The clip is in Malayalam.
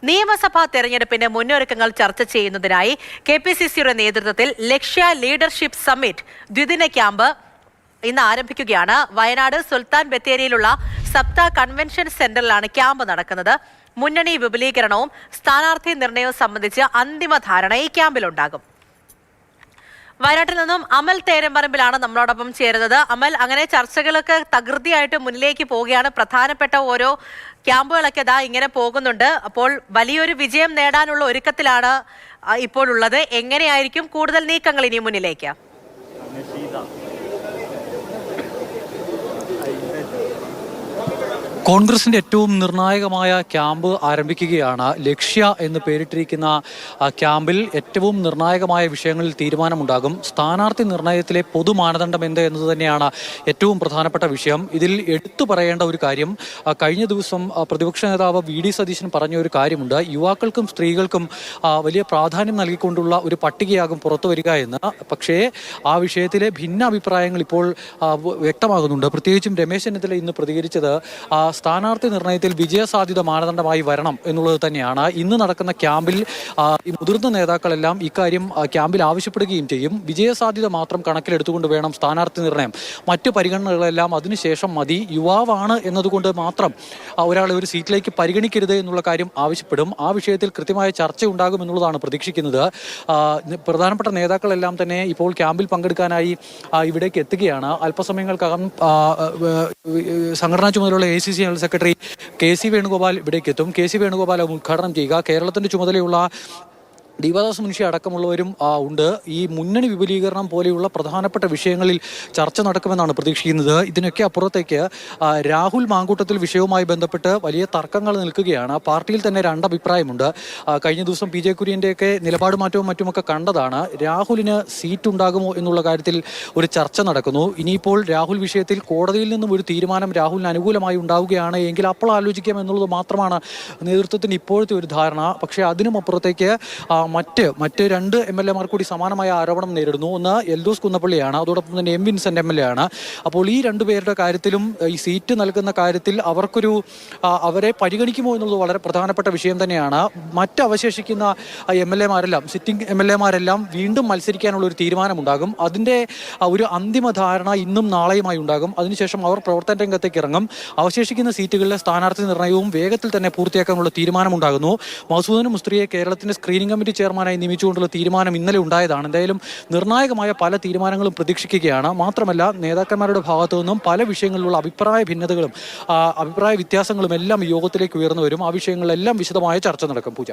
നിയമസഭാ തെരഞ്ഞെടുപ്പിന്റെ മുന്നൊരുക്കങ്ങൾ ചർച്ച ചെയ്യുന്നതിനായി KPCCയുടെ നേതൃത്വത്തിൽ ലക്ഷ്യ ലീഡർഷിപ്പ് സമ്മിറ്റ് ദ്വിദിന ക്യാമ്പ് ഇന്ന് ആരംഭിക്കുകയാണ്. വയനാട് സുൽത്താൻ ബത്തേരിയിലുള്ള സപ്ത കൺവെൻഷൻ സെന്ററിലാണ് ക്യാമ്പ് നടക്കുന്നത്. മുന്നണി വിപുലീകരണവും സ്ഥാനാർത്ഥി നിർണയവും സംബന്ധിച്ച് അന്തിമ ധാരണ ഈ ക്യാമ്പിലുണ്ടാകും. വയനാട്ടിൽ നിന്നും അമൽ തേരമ്പറമ്പിലാണ് നമ്മളോടൊപ്പം ചേരുന്നത്. അമൽ, അങ്ങനെ ചർച്ചകളൊക്കെ തകൃതിയായിട്ട് മുന്നിലേക്ക് പോവുകയാണ്. പ്രധാനപ്പെട്ട ഓരോ ക്യാമ്പുകളൊക്കെ ഇങ്ങനെ പോകുന്നുണ്ട്. അപ്പോൾ വലിയൊരു വിജയം നേടാനുള്ള ഒരുക്കത്തിലാണ് ഇപ്പോൾ ഉള്ളത്. എങ്ങനെയായിരിക്കും കൂടുതൽ നീക്കങ്ങൾ ഇനി മുന്നിലേക്ക്? കോൺഗ്രസിന്റെ ഏറ്റവും നിർണായകമായ ക്യാമ്പ് ആരംഭിക്കുകയാണ്. ലക്ഷ്യ എന്ന് പേരിട്ടിരിക്കുന്ന ക്യാമ്പിൽ ഏറ്റവും നിർണായകമായ വിഷയങ്ങളിൽ തീരുമാനമുണ്ടാകും. സ്ഥാനാർത്ഥി നിർണയത്തിലെ പൊതു മാനദണ്ഡം എന്ത് എന്നത് തന്നെയാണ് ഏറ്റവും പ്രധാനപ്പെട്ട വിഷയം. ഇതിൽ എടുത്തു പറയേണ്ട ഒരു കാര്യം, കഴിഞ്ഞ ദിവസം പ്രതിപക്ഷ നേതാവ് VD സതീശൻ പറഞ്ഞ ഒരു കാര്യമുണ്ട്. യുവാക്കൾക്കും സ്ത്രീകൾക്കും വലിയ പ്രാധാന്യം നൽകിക്കൊണ്ടുള്ള ഒരു പട്ടികയാകും പുറത്തു വരിക എന്ന്. പക്ഷേ ആ വിഷയത്തിലെ ഭിന്നാഭിപ്രായങ്ങൾ ഇപ്പോൾ വ്യക്തമാകുന്നുണ്ട്. പ്രത്യേകിച്ചും രമേശ് ചെന്നിത്തല ഇന്ന് പ്രതികരിച്ചത് സ്ഥാനാർത്ഥി നിർണയത്തിൽ വിജയസാധ്യത മാനദണ്ഡമായി വരണം എന്നുള്ളത് തന്നെയാണ്. ഇന്ന് നടക്കുന്ന ക്യാമ്പിൽ ഈ മുതിർന്ന നേതാക്കളെല്ലാം ഇക്കാര്യം ക്യാമ്പിൽ ആവശ്യപ്പെടുകയും ചെയ്യും. വിജയസാധ്യത മാത്രം കണക്കിലെടുത്തുകൊണ്ട് വേണം സ്ഥാനാർത്ഥി നിർണയം. മറ്റു പരിഗണനകളെല്ലാം അതിനുശേഷം മതി. യുവാവാണ് എന്നതുകൊണ്ട് മാത്രം ഒരാളെ ഒരു സീറ്റിലേക്ക് പരിഗണിക്കരുത് എന്നുള്ള കാര്യം ആവശ്യപ്പെടും. ആ വിഷയത്തിൽ കൃത്യമായ ചർച്ച ഉണ്ടാകും എന്നുള്ളതാണ് പ്രതീക്ഷിക്കുന്നത്. പ്രധാനപ്പെട്ട നേതാക്കളെല്ലാം തന്നെ ഇപ്പോൾ ക്യാമ്പിൽ പങ്കെടുക്കാനായി ഇവിടേക്ക് എത്തുകയാണ്. അല്പസമയങ്ങൾക്കകം സംഘടനാ ചുമതലയുള്ള ACC general secretary KC Venugopal ഇവിടേക്ക് എത്തും. KC വേണുഗോപാൽ ഉദ്ഘാടനം ചെയ്യുക. കേരളത്തിന്റെ ചുമതലയുള്ള ദീപദാസ് മുൻഷി അടക്കമുള്ളവരും ഉണ്ട്. ഈ മുന്നണി വിപുലീകരണം പോലെയുള്ള പ്രധാനപ്പെട്ട വിഷയങ്ങളിൽ ചർച്ച നടക്കുമെന്നാണ് പ്രതീക്ഷിക്കുന്നത്. ഇതിനൊക്കെ അപ്പുറത്തേക്ക് രാഹുൽ മാങ്കൂട്ടത്തിൽ വിഷയവുമായി ബന്ധപ്പെട്ട് വലിയ തർക്കങ്ങൾ നിൽക്കുകയാണ്. പാർട്ടിയിൽ തന്നെ രണ്ടഭിപ്രായമുണ്ട്. കഴിഞ്ഞ ദിവസം PJ കുര്യൻ്റെയൊക്കെ നിലപാട് മാറ്റവും മറ്റുമൊക്കെ കണ്ടതാണ്. രാഹുലിന് സീറ്റ് ഉണ്ടാകുമോ എന്നുള്ള കാര്യത്തിൽ ഒരു ചർച്ച നടക്കുന്നു. ഇനിയിപ്പോൾ രാഹുൽ വിഷയത്തിൽ കോടതിയിൽ നിന്നും ഒരു തീരുമാനം രാഹുലിന് അനുകൂലമായി ഉണ്ടാവുകയാണ് എങ്കിൽ അപ്പോൾ ആലോചിക്കാം എന്നുള്ളത് മാത്രമാണ് നേതൃത്വത്തിന് ഇപ്പോഴത്തെ ഒരു ധാരണ. പക്ഷേ അതിനും അപ്പുറത്തേക്ക് മറ്റ് രണ്ട് MLA മാർ കൂടി സമാനമായ ആരോപണം നേരിടുന്നു. ഒന്ന് എൽദോസ് കുന്നപ്പള്ളിയാണ്, അതോടൊപ്പം തന്നെ M വിൻസെന്റ് MLA ആണ്. അപ്പോൾ ഈ രണ്ടുപേരുടെ കാര്യത്തിലും ഈ സീറ്റ് നൽകുന്ന കാര്യത്തിൽ അവരെ പരിഗണിക്കുമോ എന്നുള്ളത് വളരെ പ്രധാനപ്പെട്ട വിഷയം തന്നെയാണ്. മറ്റ് അവശേഷിക്കുന്ന MLA മാരെല്ലാം, സിറ്റിംഗ് MLA മാരെല്ലാം വീണ്ടും മത്സരിക്കാനുള്ള ഒരു തീരുമാനമുണ്ടാകും. അതിൻ്റെ ഒരു അന്തിമ ധാരണ ഇന്നും നാളെയുമായി ഉണ്ടാകും. അതിനുശേഷം അവർ പ്രവർത്തന രംഗത്തേക്ക് ഇറങ്ങും. അവശേഷിക്കുന്ന സീറ്റുകളിലെ സ്ഥാനാർത്ഥി നിർണയവും വേഗത്തിൽ തന്നെ പൂർത്തിയാക്കാനുള്ള തീരുമാനമുണ്ടാകുന്നു. മസൂദ് മുസ്ത്രിയെ കേരളത്തിന്റെ സ്ക്രീനിംഗ് കമ്മിറ്റി ചെയർമാനായി നിയമിച്ചുകൊണ്ടുള്ള തീരുമാനം ഇന്നലെ ഉണ്ടായതാണ്. എന്തായാലും നിർണായകമായ പല തീരുമാനങ്ങളും പ്രതീക്ഷിക്കുകയാണ്. മാത്രമല്ല, നേതാക്കന്മാരുടെ ഭാഗത്തു നിന്നും പല വിഷയങ്ങളിലുള്ള അഭിപ്രായ ഭിന്നതകളും അഭിപ്രായ വ്യത്യാസങ്ങളും എല്ലാം യോഗത്തിലേക്ക് ഉയർന്നു വരും. ആ വിഷയങ്ങളിലെല്ലാം വിശദമായ ചർച്ച നടക്കും. പൂജ.